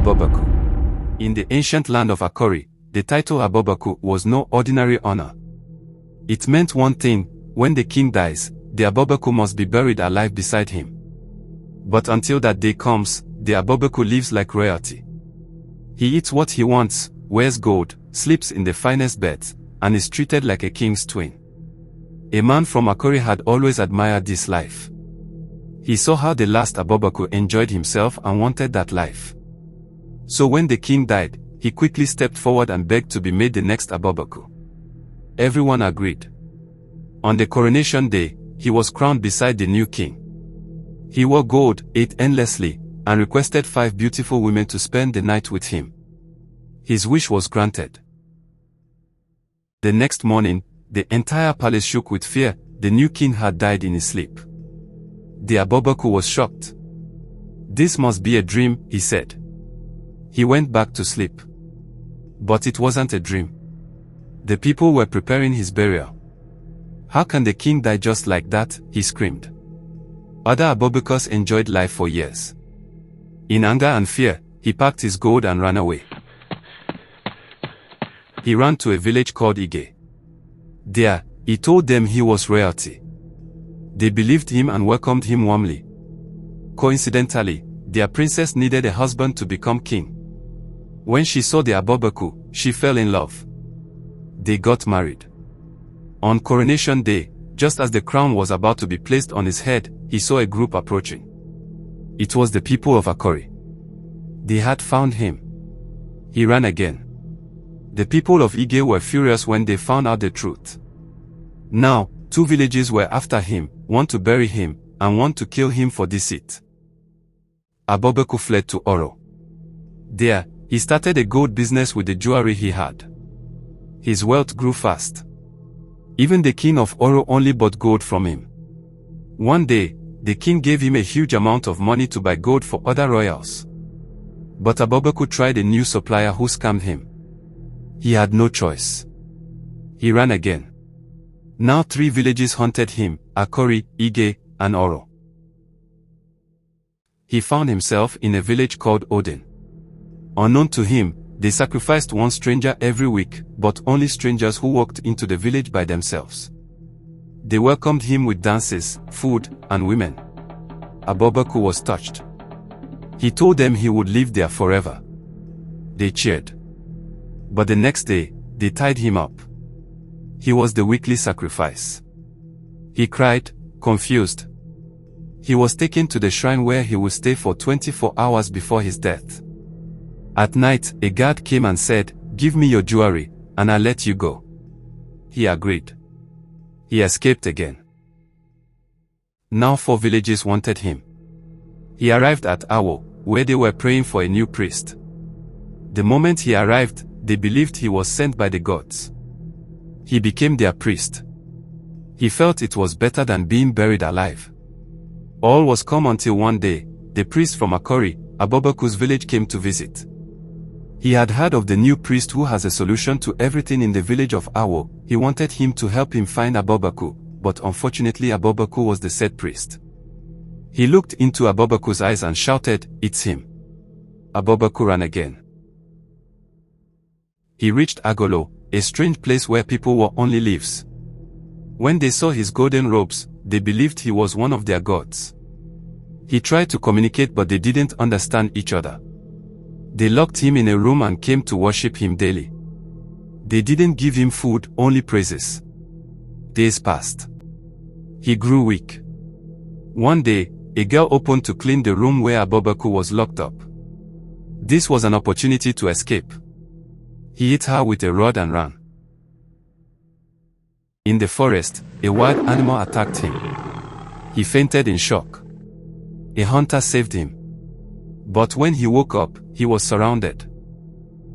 Abobaku. In the ancient land of Akori, the title Abobaku was no ordinary honor. It meant one thing: when the king dies, the Abobaku must be buried alive beside him. But until that day comes, the Abobaku lives like royalty. He eats what he wants, wears gold, sleeps in the finest beds, and is treated like a king's twin. A man from Akori had always admired this life. He saw how the last Abobaku enjoyed himself and wanted that life. So when the king died, he quickly stepped forward and begged to be made the next Abobaku. Everyone agreed. On the coronation day, he was crowned beside the new king. He wore gold, ate endlessly, and requested 5 beautiful women to spend the night with him. His wish was granted. The next morning, the entire palace shook with fear. The new king had died in his sleep. The Abobaku was shocked. "This must be a dream," he said. He went back to sleep. But it wasn't a dream. The people were preparing his burial. "How can the king die just like that?" he screamed. Other Abobakus enjoyed life for years. In anger and fear, he packed his gold and ran away. He ran to a village called Ige. There, he told them he was royalty. They believed him and welcomed him warmly. Coincidentally, their princess needed a husband to become king. When she saw the Abobaku, she fell in love. They got married. On coronation day, just as the crown was about to be placed on his head, he saw a group approaching. It was the people of Akori. They had found him. He ran again. The people of Ige were furious when they found out the truth. Now, 2 villages were after him, one to bury him, and one to kill him for deceit. Abobaku fled to Oro. There, he started a gold business with the jewelry he had. His wealth grew fast. Even the king of Oro only bought gold from him. One day, the king gave him a huge amount of money to buy gold for other royals. But Abobaku tried a new supplier who scammed him. He had no choice. He ran again. Now 3 villages haunted him: Akori, Ige, and Oro. He found himself in a village called Odin. Unknown to him, they sacrificed one stranger every week, but only strangers who walked into the village by themselves. They welcomed him with dances, food, and women. Abobaku was touched. He told them he would live there forever. They cheered. But the next day, they tied him up. He was the weekly sacrifice. He cried, confused. He was taken to the shrine where he would stay for 24 hours before his death. At night, a guard came and said, "Give me your jewelry, and I'll let you go." He agreed. He escaped again. Now 4 villages wanted him. He arrived at Awo, where they were praying for a new priest. The moment he arrived, they believed he was sent by the gods. He became their priest. He felt it was better than being buried alive. All was calm until one day, the priest from Akori, Abobaku's village, came to visit. He had heard of the new priest who has a solution to everything in the village of Awo. He wanted him to help him find Abobaku, but unfortunately Abobaku was the said priest. He looked into Abobaku's eyes and shouted, "It's him." Abobaku ran again. He reached Agolo, a strange place where people wore only leaves. When they saw his golden robes, they believed he was one of their gods. He tried to communicate, but they didn't understand each other. They locked him in a room and came to worship him daily. They didn't give him food, only praises. Days passed. He grew weak. One day, a girl opened to clean the room where Abobaku was locked up. This was an opportunity to escape. He hit her with a rod and ran. In the forest, a wild animal attacked him. He fainted in shock. A hunter saved him. But when he woke up, he was surrounded.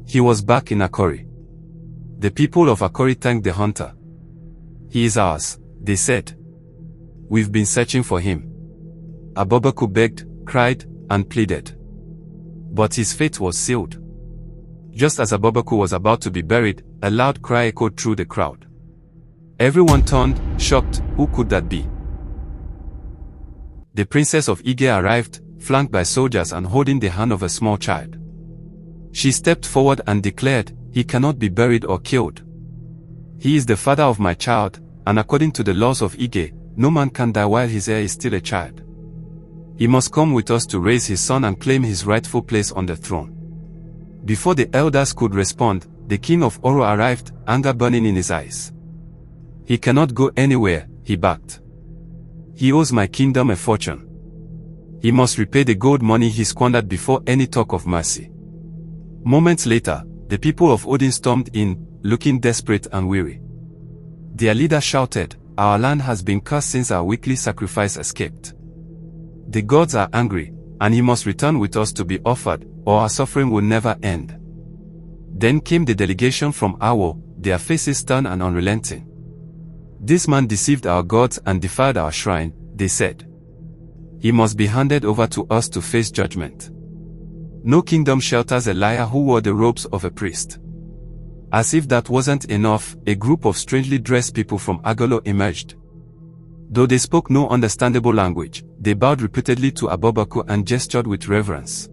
He was back in Akori. The people of Akori thanked the hunter. "He is ours," they said. "We've been searching for him." Abobaku begged, cried, and pleaded. But his fate was sealed. Just as Abobaku was about to be buried, a loud cry echoed through the crowd. Everyone turned, shocked. Who could that be? The princess of Ige arrived, flanked by soldiers and holding the hand of a small child. She stepped forward and declared, "He cannot be buried or killed. He is the father of my child, and according to the laws of Ige, no man can die while his heir is still a child. He must come with us to raise his son and claim his rightful place on the throne." Before the elders could respond, the king of Oro arrived, anger burning in his eyes. "He cannot go anywhere," he barked. "He owes my kingdom a fortune. He must repay the gold money he squandered before any talk of mercy." Moments later, the people of Odin stormed in, looking desperate and weary. Their leader shouted, "Our land has been cursed since our weekly sacrifice escaped. The gods are angry, and he must return with us to be offered, or our suffering will never end." Then came the delegation from Awo, their faces stern and unrelenting. "This man deceived our gods and defiled our shrine," they said. "He must be handed over to us to face judgment. No kingdom shelters a liar who wore the robes of a priest." As if that wasn't enough, a group of strangely dressed people from Agolo emerged. Though they spoke no understandable language, they bowed repeatedly to Abobaku and gestured with reverence.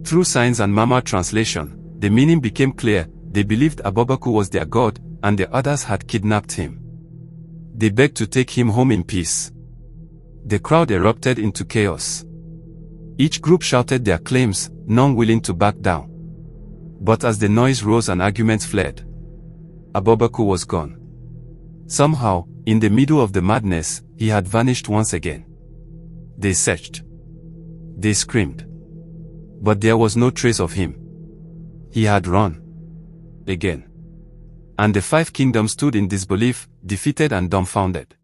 Through signs and murmur translation, the meaning became clear. They believed Abobaku was their god, and the others had kidnapped him. They begged to take him home in peace. The crowd erupted into chaos. Each group shouted their claims, none willing to back down. But as the noise rose and arguments fled, Abobaku was gone. Somehow, in the middle of the madness, he had vanished once again. They searched. They screamed. But there was no trace of him. He had run. Again. And the five kingdoms stood in disbelief, defeated and dumbfounded.